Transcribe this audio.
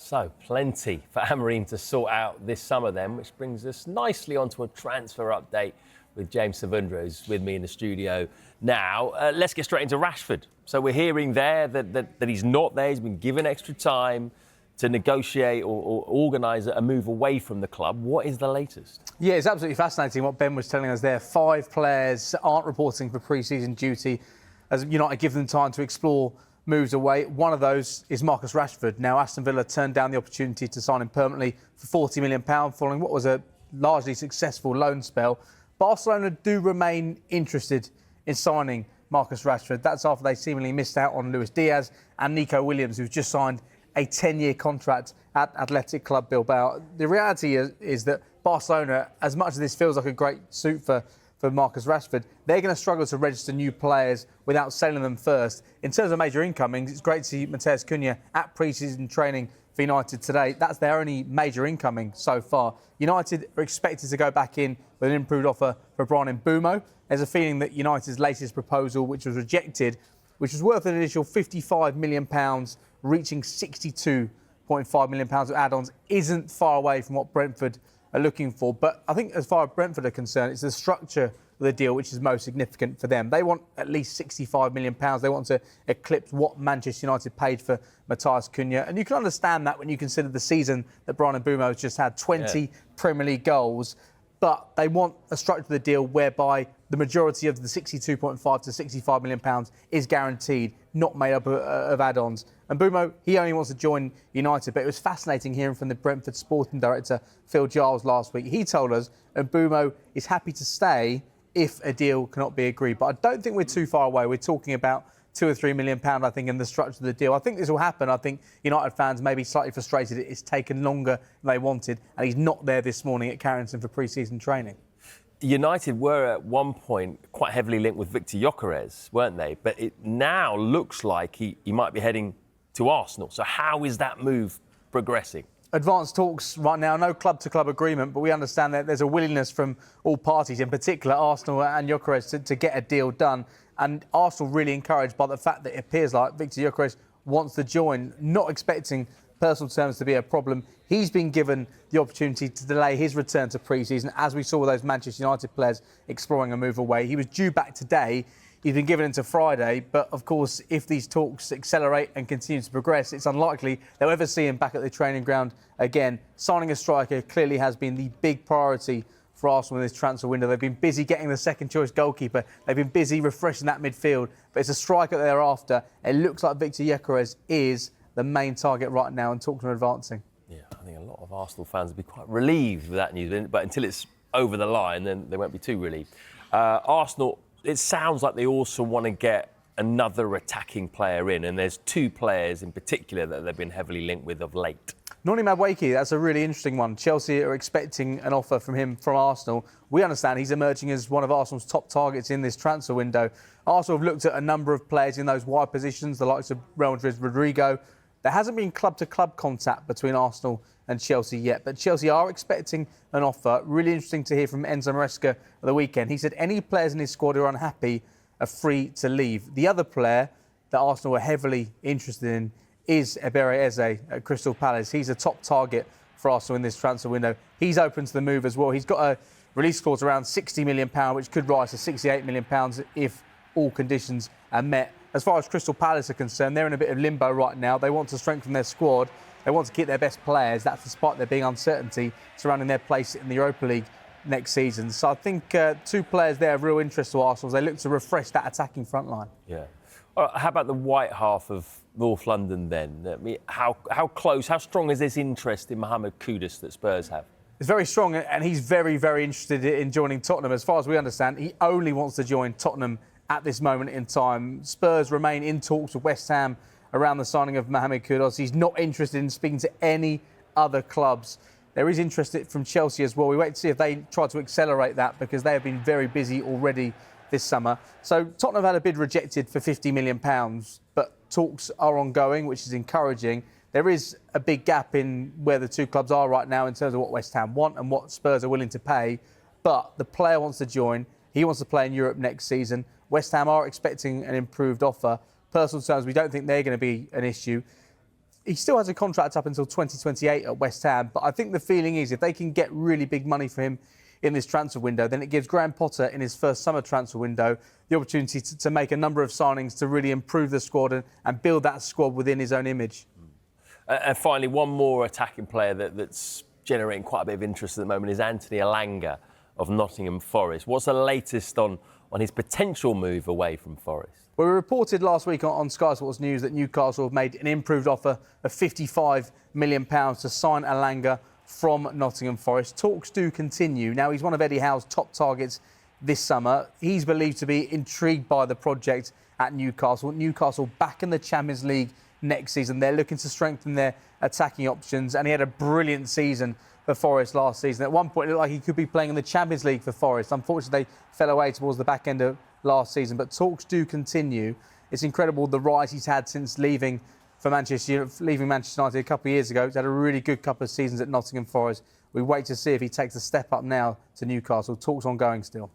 So, plenty for Amorim to sort out this summer then, which brings us nicely onto a transfer update with James Savundra, who's with me in the studio now. Let's get straight into Rashford. So we're hearing there that he's not there. He's been given extra time to negotiate or organise a move away from the club. What is the latest? Yeah, it's absolutely fascinating what Ben was telling us there. 5 players aren't reporting for pre-season duty as United give them time to explore moves away. One of those is Marcus Rashford. Now, Aston Villa turned down the opportunity to sign him permanently for £40 million following what was a largely successful loan spell. Barcelona do remain interested in signing Marcus Rashford. That's after they seemingly missed out on Luis Diaz and Nico Williams, who've just signed a 10-year contract at Athletic Club Bilbao. The reality is that Barcelona, as much as this feels like a great suit for Marcus Rashford, they're going to struggle to register new players without selling them first. In terms of major incomings, it's great to see Matheus Cunha at pre-season training for United today. That's their only major incoming so far. United are expected to go back in with an improved offer for Bryan Mbeumo. There's a feeling that United's latest proposal, which was rejected, which was worth an initial £55 million, reaching £62.5 million of add-ons, isn't far away from what Brentford are looking for. But I think as far as Brentford are concerned, it's the structure of the deal which is most significant for them. They want at least £65 million. They want to eclipse what Manchester United paid for Matheus Cunha. And you can understand that when you consider the season that Bryan Mbeumo has just had, 20 Premier League goals. But they want a structure of the deal whereby the majority of the £62.5 to £65 million is guaranteed, not made up of add-ons. And Mbeumo, he only wants to join United, but it was fascinating hearing from the Brentford sporting director, Phil Giles, last week. He told us Mbeumo is happy to stay if a deal cannot be agreed. But I don't think we're too far away. We're talking about £2 or £3 million, I think, in the structure of the deal. I think this will happen. I think United fans may be slightly frustrated. It's taken longer than they wanted, and he's not there this morning at Carrington for pre-season training. United were at one point quite heavily linked with Victor Yukarez, weren't they? But it now looks like he might be heading to Arsenal. So how is that move progressing? Advanced talks right now, no club-to-club agreement, but we understand that there's a willingness from all parties, in particular Arsenal and Yukarez, to get a deal done. And Arsenal really encouraged by the fact that it appears like Victor Yukarez wants to join, not expecting personal terms to be a problem. He's been given the opportunity to delay his return to pre-season, as we saw with those Manchester United players exploring a move away. He was due back today. He's been given until Friday. But, of course, if these talks accelerate and continue to progress, it's unlikely they'll ever see him back at the training ground again. Signing a striker clearly has been the big priority for Arsenal in this transfer window. They've been busy getting the second-choice goalkeeper. They've been busy refreshing that midfield. But it's a striker they're after. It looks like Victor Gyökeres is the main target right now, and talks are advancing. Yeah, I think a lot of Arsenal fans will be quite relieved with that news. But until it's over the line, then they won't be too relieved. Arsenal, it sounds like they also want to get another attacking player in. And there's 2 players in particular that they've been heavily linked with of late. Noni Madueke, that's a really interesting one. Chelsea are expecting an offer from him from Arsenal. We understand he's emerging as one of Arsenal's top targets in this transfer window. Arsenal have looked at a number of players in those wide positions, the likes of Real Madrid's Rodrigo. There hasn't been club-to-club contact between Arsenal and Chelsea yet, but Chelsea are expecting an offer. Really interesting to hear from Enzo Maresca at the weekend. He said any players in his squad who are unhappy are free to leave. The other player that Arsenal are heavily interested in is Eze at Crystal Palace. He's a top target for Arsenal in this transfer window. He's open to the move as well. He's got a release clause around £60 million, which could rise to £68 million if all conditions are met. As far as Crystal Palace are concerned, they're in a bit of limbo right now. They want to strengthen their squad. They want to keep their best players. That's despite there being uncertainty surrounding their place in the Europa League next season. So I think 2 players there of real interest to Arsenal as they look to refresh that attacking front line. Yeah. How about the white half of North London then? I mean, how close, how strong is this interest in Mohammed Kudus that Spurs have? It's very strong, and he's very, very interested in joining Tottenham. As far as we understand, he only wants to join Tottenham at this moment in time. Spurs remain in talks with West Ham around the signing of Mohammed Kudus. He's not interested in speaking to any other clubs. There is interest from Chelsea as well. We wait to see if they try to accelerate that, because they have been very busy already this summer. So Tottenham have had a bid rejected for £50 million, but talks are ongoing, which is encouraging. There is a big gap in where the 2 clubs are right now in terms of what West Ham want and what Spurs are willing to pay. But the player wants to join. He wants to play in Europe next season. West Ham are expecting an improved offer. Personal terms, we don't think they're going to be an issue. he still has a contract up until 2028 at West Ham, but I think the feeling is if they can get really big money for him in this transfer window, then it gives Graham Potter in his first summer transfer window the opportunity to make a number of signings to really improve the squad and build that squad within his own image. And finally, one more attacking player that's generating quite a bit of interest at the moment is Anthony Elanga of Nottingham Forest. What's the latest on his potential move away from Forest? Well, we reported last week on Sky Sports News that Newcastle have made an improved offer of £55 million to sign Elanga from Nottingham Forest. Talks do continue. Now, he's one of Eddie Howe's top targets this summer. He's believed to be intrigued by the project at Newcastle. Newcastle back in the Champions League next season. They're looking to strengthen their attacking options, and he had a brilliant season for Forest last season. At one point, it looked like he could be playing in the Champions League for Forest. Unfortunately, they fell away towards the back end of last season, but talks do continue. It's incredible the rise he's had since leaving Manchester United a couple of years ago. He's had a really good couple of seasons at Nottingham Forest. We wait to see if he takes a step up now to Newcastle. Talks ongoing still.